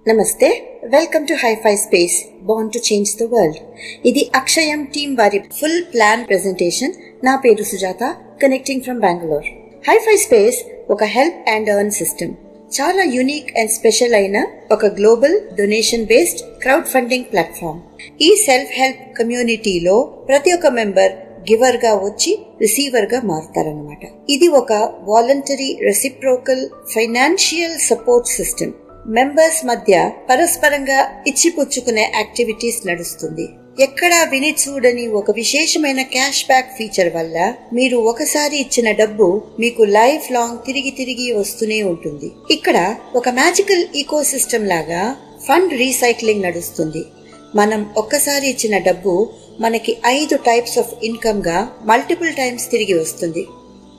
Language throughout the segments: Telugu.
నమస్తే, welcome to HiFi space, born to change the world. ఇది అక్షయం టీమ్ వారి ఫుల్ ప్లాన్ ప్రెజెంటేషన్. నా పేరు Sujatha, connecting from Bengaluru. HiFi space ఒక హెల్ప్ అండ్ ఎర్న్ సిస్టమ్. చాలా యూనిక్ అండ్ స్పెషల్ అయిన ఒక global donation based crowd funding platform. ఈ సెల్ఫ్ హెల్ప్ కమ్యూనిటీలో ప్రతి ఒక్క మెంబర్ గివర్ గా వచ్చి రిసీవర్ గా మారుతారన్నమాట. ఇది ఒక voluntary reciprocal financial support system. Members మధ్య పరస్పరంగా ఇచ్చిపుచ్చుకునే యాక్టివిటీస్ నడుస్తుంది. ఎక్కడా విని చూడని ఒక విశేషమైన క్యాష్ బ్యాక్ ఫీచర్ వల్ల మీరు ఒకసారి ఇచ్చిన డబ్బు మీకు లైఫ్ లాంగ్ తిరిగి వస్తూనే ఉంటుంది. ఇక్కడ ఒక మ్యాజికల్ ఈకో సిస్టమ్ లాగా ఫండ్ రీసైక్లింగ్ నడుస్తుంది. మనం ఒక్కసారి ఇచ్చిన డబ్బు మనకి 5 టైప్స్ ఆఫ్ ఇన్కమ్ గా మల్టిపుల్ టైమ్స్ తిరిగి వస్తుంది.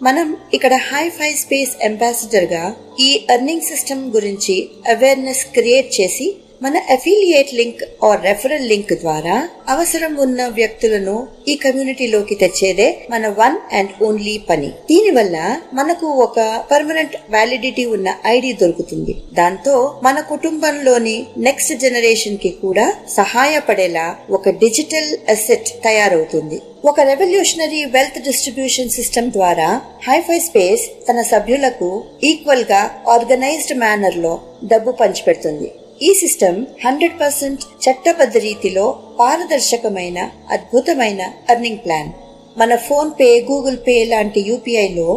మనం ఇక్కడ హైఫై స్పేస్ అంబాసిడర్ గా ఈ ఎర్నింగ్ సిస్టమ్ గురించి అవేర్నెస్ క్రియేట్ చేసి మన affiliate link or referral link ద్వారా అవసరం ఉన్న వ్యక్తులను ఈ కమ్యూనిటీలోకి తెచ్చేదే మన వన్ అండ్ ఓన్లీ పని. దీనివల్ల మనకు ఒక పర్మనెంట్ వ్యాలిడిటీ ఉన్న ఐడి దొరుకుతుంది. దాంతో మన కుటుంబంలోని నెక్స్ట్ జనరేషన్ కి కూడా సహాయపడేలా ఒక డిజిటల్ అసెట్ తయారవుతుంది. ఒక రెవల్యూషనరీ వెల్త్ డిస్ట్రిబ్యూషన్ సిస్టమ్ ద్వారా హైఫై స్పేస్ తన సభ్యులకు ఈక్వల్ గా ఆర్గనైజ్డ్ మేనర్ లో డబ్బు పంచిపెడుతుంది. ఈ సిస్టమ్ 100% చట్టబద్ధ రీతిలో పారదర్శకమైన అద్భుతమైన ఎర్నింగ్ ప్లాన్. మన ఫోన్ పే, గూగుల్ పే లాంటి యూపీఐలో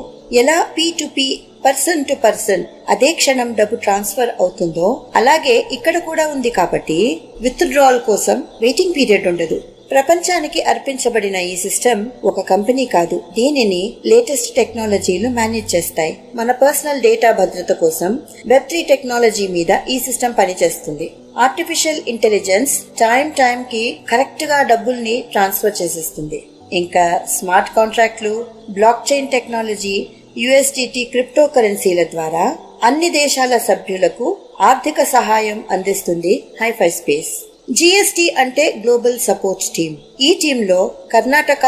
ఎలా P2P పర్సన్ టు పర్సన్ అదే క్షణం డబ్బు ట్రాన్స్ఫర్ అవుతుందో అలాగే ఇక్కడ కూడా ఉంది. కాబట్టి విత్ డ్రాల్ కోసం వెయిటింగ్ పీరియడ్ ఉండదు. ప్రపంచానికి అర్పించబడిన ఈ సిస్టమ్ ఒక కంపెనీ కాదు, దీనిని లేటెస్ట్ టెక్నాలజీలు మేనేజ్ చేస్తాయి. మన పర్సనల్ డేటా భద్రత కోసం Web3 టెక్నాలజీ మీద ఈ సిస్టమ్ పనిచేస్తుంది. ఆర్టిఫిషియల్ ఇంటెలిజెన్స్ టైం కి కరెక్ట్ గా డబ్బుల్ని ట్రాన్స్ఫర్ చేసేస్తుంది. ఇంకా స్మార్ట్ కాంట్రాక్ట్లు, block chain technology, USDT crypto కరెన్సీల ద్వారా అన్ని దేశాల సభ్యులకు ఆర్థిక సహాయం అందిస్తుంది హైఫై స్పేస్. GST అంటే గ్లోబల్ సపోర్ట్ టీమ్. ఈ టీంలో కర్ణాటక,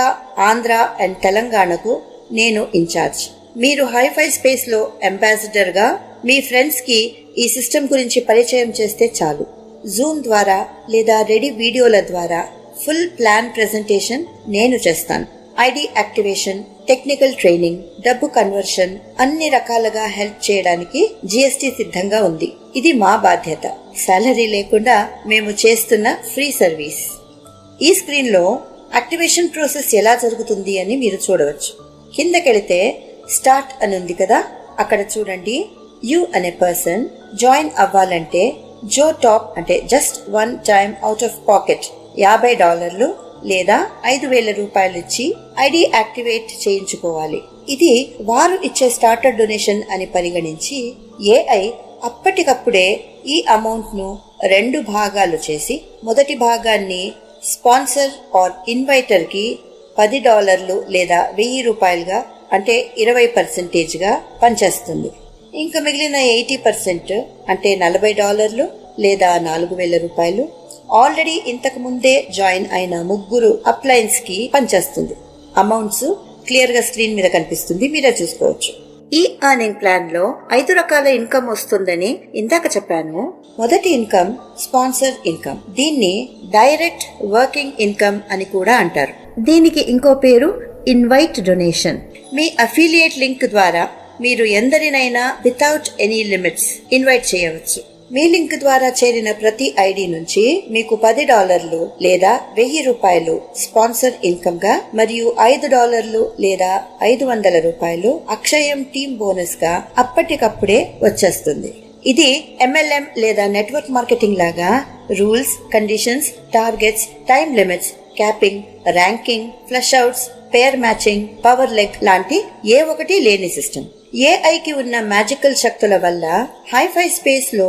ఆంధ్ర అండ్ తెలంగాణకు నేను ఇన్ఛార్జ్. మీరు హైఫై స్పేస్ లో అంబాసిడర్ గా మీ ఫ్రెండ్స్ కి ఈ సిస్టమ్ గురించి పరిచయం చేస్తే చాలు. జూమ్ ద్వారా లేదా రెడీ వీడియోల ద్వారా ఫుల్ ప్లాన్ ప్రెజెంటేషన్ నేను చేస్తాను. ఐడి యాక్టివేషన్, టెక్నికల్ ట్రైనింగ్, డబ్బు కన్వర్షన్ అన్ని రకాలుగా హెల్ప్ చేయడానికి GST సిద్ధంగా ఉంది. ఇది మా బాధ్యత. సాలరీ లేకుండా మేము చేస్తున్న ఫ్రీ సర్వీస్. ఈ స్క్రీన్ లో యాక్టివేషన్ ప్రాసెస్ ఎలా జరుగుతుంది అని మీరు చూడవచ్చు. కిందకెళితే స్టార్ట్ అని ఉంది కదా, అక్కడ చూడండి. యు అనే పర్సన్ జాయిన్ అవ్వాలంటే జో టాప్ అంటే just 1 time out of pocket $50 లేదా 5,000 రూపాయలు ఇచ్చి ఐడి యాక్టివేట్ చేయించుకోవాలి. ఇది వారు ఇచ్చే స్టార్టర్ డొనేషన్ అని పరిగణించి AI అప్పటికప్పుడే ఈ అమౌంట్ ను 2 భాగాలు చేసి మొదటి భాగాన్ని స్పాన్సర్ ఆర్ ఇన్వైటర్ కి $10 లేదా 1,000 రూపాయలుగా అంటే 20% గా పంచేస్తుంది. ఇంకా మిగిలిన 80% అంటే $40 లేదా 4,000 రూపాయలు ఆల్రెడీ ఇంతకు ముందే జాయిన్ అయిన 3 అప్లైన్స్ కి పనిచేస్తుంది. అమౌంట్స్ క్లియర్ గా స్క్రీన్ మీద కనిపిస్తుంది, మీరే చూసుకోవచ్చు. ఈ ఎర్నింగ్ ప్లాన్ లో 5 రకాల ఇన్కమ్ వస్తుందని ఇందాక చెప్పాను. మొదటి ఇన్కమ్ స్పాన్సర్ ఇన్కమ్. దీన్ని డైరెక్ట్ వర్కింగ్ ఇన్కమ్ అని కూడా అంటారు. దీనికి ఇంకో పేరు ఇన్వైట్ డొనేషన్. మీ అఫిలియేట్ లింక్ ద్వారా మీరు ఎందరినైనా వితౌట్ ఎనీ లిమిట్స్ ఇన్వైట్ చేయవచ్చు. మీ లింక్ ద్వారా చేరిన ప్రతి ఐడి నుంచి మీకు $10 లేదా 1,000 రూపాయలు స్పాన్సర్ ఇన్కమ్ గా మరియు $5 లేదా 500 రూపాయలు అక్షయం టీమ్ బోనస్ గా అప్పటికప్పుడే వచ్చేస్తుంది. ఇది MLM లేదా నెట్వర్క్ మార్కెటింగ్ లాగా rules, conditions, targets, time limits, capping, ranking, flush outs, pair matching, power leg లాంటి ఏ ఒకటి లేని సిస్టమ్. AI కి ఉన్న మ్యాజికల్ శక్తుల వల్ల హైఫై స్పేస్ లో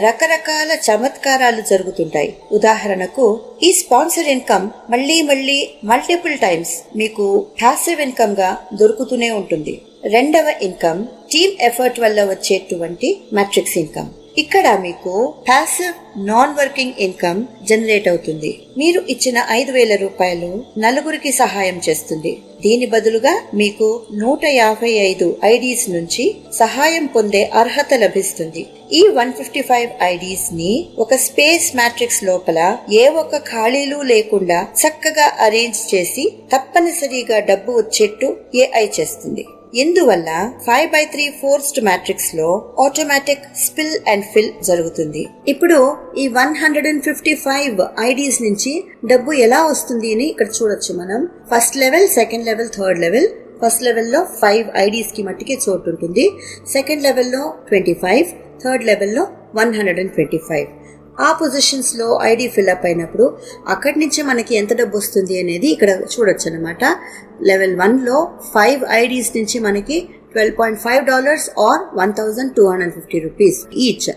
రకరకాల చమత్కారాలు జరుగుతుంటాయి. ఉదాహరణకు ఈ స్పాన్సర్ ఇన్కమ్ మళ్లీ మల్టిపుల్ టైమ్స్ మీకు ప్యాసివ్ ఇన్కమ్ గా దొరుకుతూనే ఉంటుంది. రెండవ ఇన్కమ్ టీమ్ ఎఫర్ట్ వల్ల వచ్చేటువంటి మ్యాట్రిక్స్ ఇన్కమ్. ఇక్కడ మీకు passive non working income generate అవుతుంది. మీరు ఇచ్చిన 5,000 రూపాయలు నలుగురికి సహాయం చేస్తుంది. దీని బదులుగా మీకు 155 ఐడీస్ నుంచి సహాయం పొందే అర్హత లభిస్తుంది. ఈ 155 ఐడీస్ ని ఒక స్పేస్ మ్యాట్రిక్స్ లోపల ఏ ఒక్క ఖాళీలు లేకుండా చక్కగా అరేంజ్ చేసి తప్పనిసరిగా డబ్బు వచ్చేట్టు ఏఐ చేస్తుంది. ఇందువల్ల 5/3 ఫోర్స్డ్ మ్యాట్రిక్స్ లో ఆటోమేటిక్ స్పిల్ అండ్ ఫిల్ జరుగుతుంది. ఇప్పుడు ఈ 155 ఐడీస్ నుంచి డబ్బు ఎలా వస్తుంది అని ఇక్కడ చూడొచ్చు మనం. First level, second level, third level. First లెవెల్లో 5 ఐడీస్ కి మట్టికే చోటు ఉంటుంది. సెకండ్ లెవెల్లో 25, థర్డ్ లెవెల్లో 125. ఆ పొజిషన్స్ లో ఐడి ఫిల్అప్ అయినప్పుడు అక్కడి నుంచి మనకి ఎంత డబ్బు వస్తుంది అనేది ఇక్కడ చూడొచ్చు అనమాట. లెవెల్ 1 లో 5 ఐడీస్ నుంచి మనకి $12.5 ఆర్ 1,250 రూపీస్ ఈచ్.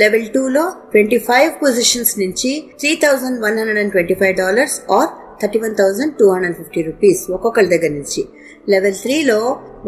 లెవెల్ 2 లో 25 పొజిషన్స్ నుంచి $3,125 ఆర్ 31,250 రూపీస్ ఒక్కొక్కరి దగ్గర నుంచి. లెవెల్ 3 లో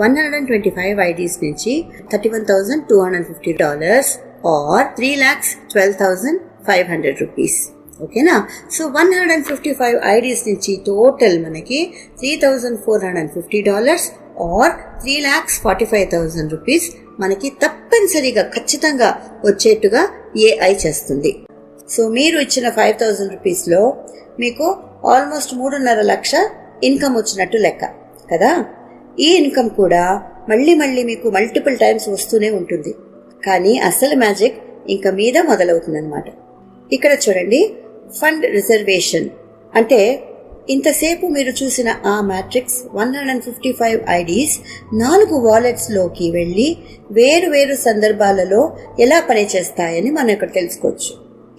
125 ఐడీస్ నుంచి $31,250 or 3,12,500 రూపీస్. ఓకేనా? సో 155 ఐడీస్ నుంచి టోటల్ మనకి $3,450 ఆర్ 3,45,000 రూపీస్ మనకి తప్పనిసరిగా ఖచ్చితంగా వచ్చేట్టుగా ఏఐ చేస్తుంది. సో మీరు ఇచ్చిన 5,000 రూపీస్ లో మీకు ఆల్మోస్ట్ 3.5 లక్ష ఇన్కమ్ వచ్చినట్టు లెక్క కదా. ఈ ఇన్కమ్ కూడా మళ్ళీ మీకు మల్టిపుల్ టైమ్స్ వస్తూనే ఉంటుంది. కానీ అసలు మ్యాజిక్ ఇంకా మీద మొదలవుతుందన్నమాట. ఇక్కడ చూడండి, ఫండ్ రిజర్వేషన్ అంటే ఇంతసేపు మీరు చూసిన ఆ మ్యాట్రిక్స్ 155 ఐడీస్ 4 వాలెట్స్ లోకి వెళ్లి వేరు సందర్భాలలో ఎలా పనిచేస్తాయని మనం ఇక్కడ తెలుసుకోవచ్చు.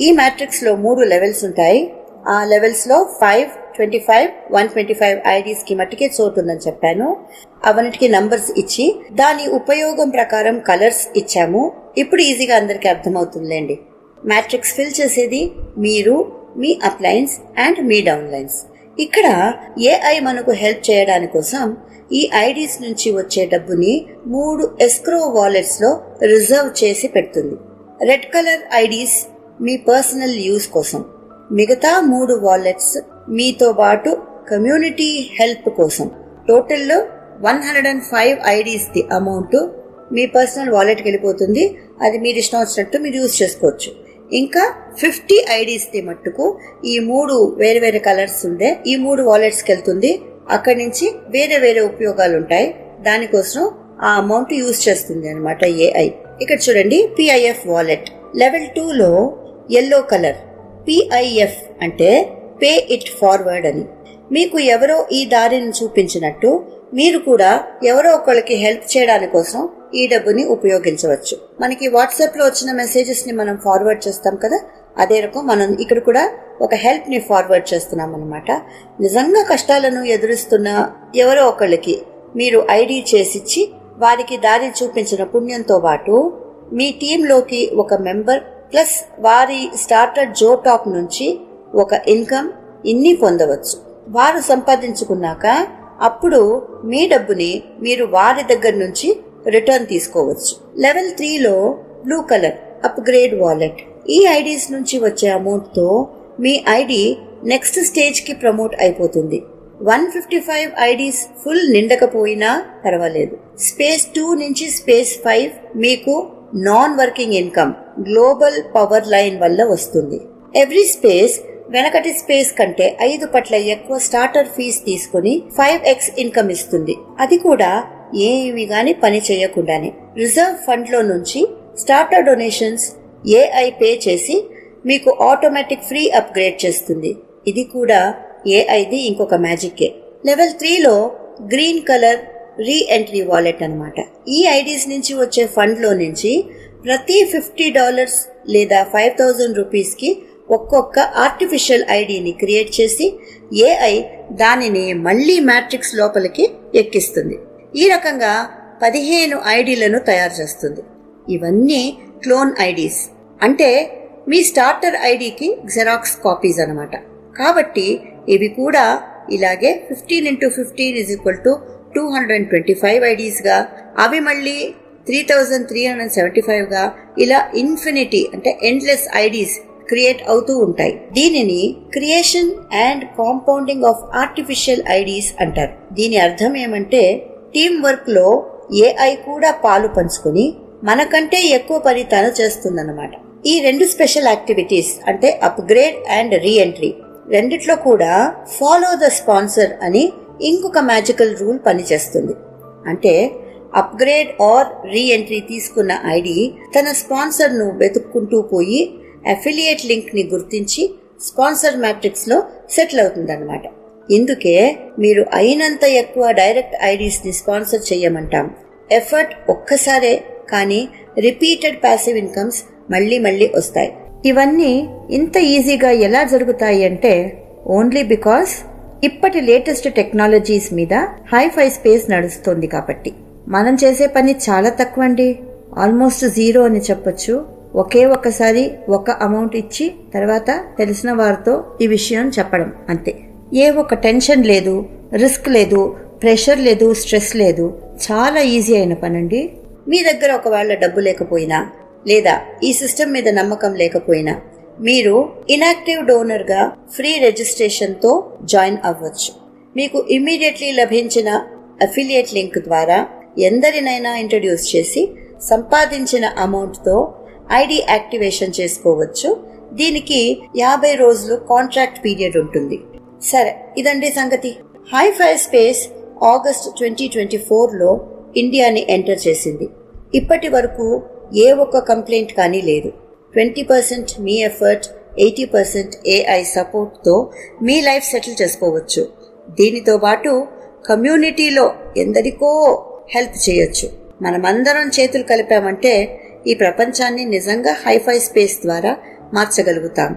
ఈ మ్యాట్రిక్స్ లో 3 లెవెల్స్ ఉంటాయి. ఆ లెవెల్స్ లో 5, 25, 125 ఐడీస్ కి మట్టికే చోటు ఉందని చెప్పాను. అవన్నిటికీ నంబర్స్ ఇచ్చి దాని ఉపయోగం ప్రకారం కలర్స్ ఇచ్చాము. ఇప్పుడు ఈజీగా అందరికీ అర్థమవుతుందిలేండి. మ్యాట్రిక్స్ ఫిల్ చేసేది మీరు, మీ అప్లైన్స్ అండ్ మీ డౌన్లైన్స్. ఇక్కడ ఏఐ మనకు హెల్ప్ చేయడానికి కోసం ఈ ఐడీస్ నుంచి వచ్చే డబ్బుని 3 ఎస్క్రో వాలెట్స్ లో రిజర్వ్ చేసి పెడుతుంది. రెడ్ కలర్ ఐడీస్ మీ పర్సనల్ యూజ్ కోసం, మిగతా 3 వాలెట్స్ మీతో పాటు కమ్యూనిటీ హెల్ప్ కోసం. టోటల్లో 105 IDs the amount me personal wallet కి వెళ్ళిపోతుంది. అది మీరు ఇష్టం వచ్చినట్టు మీరు యూజ్ చేసుకోవచ్చు. ఇంకా 50 ఐడీస్ ది మట్టుకు ఈ 3 వేరే కలర్స్ ఉండే ఈ 3 వాలెట్స్ కి వెళ్తుంది. అక్కడి నుంచి వేరే ఉపయోగాలు ఉంటాయి. దానికోసం ఆ అమౌంట్ యూజ్ చేస్తుంది అనమాట ఏఐ. ఇక్కడ చూడండి, పిఐఎఫ్ వాలెట్ లెవెల్ 2 లో ఎల్లో కలర్. పిఐఎఫ్ అంటే పే ఇట్ ఫార్వర్డ్ అని. మీకు ఎవరో ఈ దారిని చూపించినట్టు మీరు కూడా ఎవరో ఒకరికి హెల్ప్ చేయడానికి కోసం ఈ డబ్బుని ఉపయోగించవచ్చు. మనకి వాట్సాప్ లో వచ్చిన మెసేజెస్ ని మనం ఫార్వర్డ్ చేస్తాం కదా, అదే రకం మనం ఇక్కడ కూడా ఒక హెల్ప్ ని ఫార్వర్డ్ చేస్తున్నాం అనమాట. నిజంగా కష్టాలను ఎదురుస్తున్న ఎవరో ఒకళ్ళకి మీరు ఐడి చేసిచ్చి వారికి దారి చూపించిన పుణ్యంతో పాటు మీ టీంలోకి ఒక మెంబర్ ప్లస్ వారి స్టార్టర్ జోటాప్ నుంచి ఒక ఇన్కమ్ ఇన్ని పొందవచ్చు. వారు సంపాదించుకున్నాక అప్పుడు మీ డబ్బుని మీరు వారి దగ్గర నుంచి రిటర్న్ తీసుకోవచ్చు. లెవెల్ 3 లో బ్లూ కలర్ అప్గ్రేడ్ వాలెట్. ఈ ఐడీస్ నుంచి వచ్చే అమౌంట్ తో మీ ఐడి నెక్స్ట్ స్టేజ్ కి ప్రమోట్ అయిపోతుంది. 155 ఐడీస్ ఫుల్ నిండకపోయినా పర్వాలేదు. స్పేస్ 2 నుంచి స్పేస్ 5 మీకు non working income global power line వల్ల వస్తుంది. ఎవ్రీ స్పేస్ వెనకటి స్పేస్ కంటే 5 పట్ల ఎక్కువ స్టార్టర్ ఫీజ్ తీసుకుని 5x ఇన్కమ్ ఇస్తుంది. అది కూడా ఏమి గాని పని చేయకుండానే. రిజర్వ్ ఫండ్ లో నుంచి స్టార్టర్ డొనేషన్స్ ఏఐ పే చేసి మీకు ఆటోమేటిక్ ఫ్రీ అప్గ్రేడ్ చేస్తుంది. ఇది కూడా ఏఐది ఇంకొక మ్యాజిక్కే. లెవెల్ 3 లో green colour re entry wallet అన్నమాట. ఈ ఐడీస్ నుంచి వచ్చే ఫండ్ లో నుంచి ప్రతి $50 లేదా 5,000 రూపీస్ కి ఒక్కొక్క ఆర్టిఫిషియల్ ఐడిని క్రియేట్ చేసి ఏఐ దానిని మళ్లీ మ్యాట్రిక్స్ లోపలికి ఎక్కిస్తుంది. ఈ రకంగా 15 ఐడీలను తయారు చేస్తుంది. ఇవన్నీ క్లోన్ ఐడీస్ అంటే మీ స్టార్టర్ ఐడికి జెరాక్స్ కాపీస్ అన్నమాట. కాబట్టి ఇవి కూడా ఇలాగే 15 × 15 = 225 ఐడీస్ గా, అవి మళ్ళీ 3375గా ఇలా ఇన్ఫినిటీ అంటే ఎండ్లెస్ ఐడీస్ క్రియేట్ అవుతూ ఉంటాయి. దీనిని creation and compounding of artificial IDs అంటారు. దీని అర్థం ఏమంటే టీమ్ వర్క్ లో ఏఐ కూడా పాలు పంచుకుని మనకంటే ఎక్కువ పని తను చేస్తుందన్నమాట. ఈ 2 స్పెషల్ యాక్టివిటీస్ అంటే అప్గ్రేడ్ అండ్ రీఎంట్రీ రెండిట్లో కూడా ఫాలో ద స్పాన్సర్ అని ఇంకొక మ్యాజికల్ రూల్ పనిచేస్తుంది. అంటే అప్గ్రేడ్ ఆర్ రీఎంట్రీ తీసుకున్న ఐడి తన స్పాన్సర్ ను వెతుక్కుంటూ పోయి అఫిలియేట్ లింక్ ని గుర్తించి స్పాన్సర్ మ్యాట్రిక్స్ లో సెటిల్ అవుతుందన్నమాట. ఇందుకే మీరు అయినంత ఎక్కువ డైరెక్ట్ ఐడీస్ ని స్పాన్సర్ చేయమంటాం. ఎఫర్ట్ ఒక్కసారే కానీ రిపీటెడ్ ప్యాసివ్ ఇన్కమ్స్ మళ్ళీ మళ్ళీ వస్తాయి. ఇవన్నీ ఇంత ఈజీగా ఎలా జరుగుతాయి అంటే ఓన్లీ బికాస్ ఇప్పటి లేటెస్ట్ టెక్నాలజీస్ మీద హైఫై స్పేస్ నడుస్తుంది కాబట్టి. మనం చేసే పని చాలా తక్కువ అండి, ఆల్మోస్ట్ జీరో అని చెప్పొచ్చు. ఒకే ఒక్కసారి ఒక అమౌంట్ ఇచ్చి తర్వాత తెలిసిన వారితో ఈ విషయం చెప్పడం అంతే. ఏ ఒక టెన్షన్ లేదు, రిస్క్ లేదు, ప్రెషర్ లేదు, స్ట్రెస్ లేదు. చాలా ఈజీ అయిన పనండి. మీ దగ్గర ఒకవేళ డబ్బు లేకపోయినా లేదా ఈ సిస్టమ్ మీద నమ్మకం లేకపోయినా మీరు ఇనాక్టివ్ డోనర్ గా ఫ్రీ రిజిస్ట్రేషన్ తో జాయిన్ అవ్వచ్చు. మీకు ఇమ్మీడియట్లీ లభించిన అఫిలియేట్ లింక్ ద్వారా ఎందరినైనా ఇంట్రడ్యూస్ చేసి సంపాదించిన అమౌంట్ తో ఐడి యాక్టివేషన్ చేసుకోవచ్చు. దీనికి 50 రోజులు కాంట్రాక్ట్ పీరియడ్ ఉంటుంది. సరే, ఇదండి సంగతి. హైఫై స్పేస్ ఆగస్ట్ 2024లో ఇండియాని ఎంటర్ చేసింది. ఇప్పటి వరకు ఏ ఒక్క కంప్లైంట్ కానీ లేదు. 20% మీ ఎఫర్ట్, 80% ఏఐ సపోర్ట్తో మీ లైఫ్ సెటిల్ చేసుకోవచ్చు. దీనితో పాటు కమ్యూనిటీలో ఎందరికో హెల్ప్ చేయొచ్చు. మనమందరం చేతులు కలిపామంటే ఈ ప్రపంచాన్ని నిజంగా హైఫై స్పేస్ ద్వారా మార్చగలుగుతాం.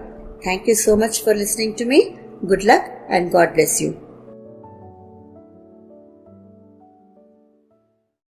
Thank you so much for listening to me. Good luck and God bless you.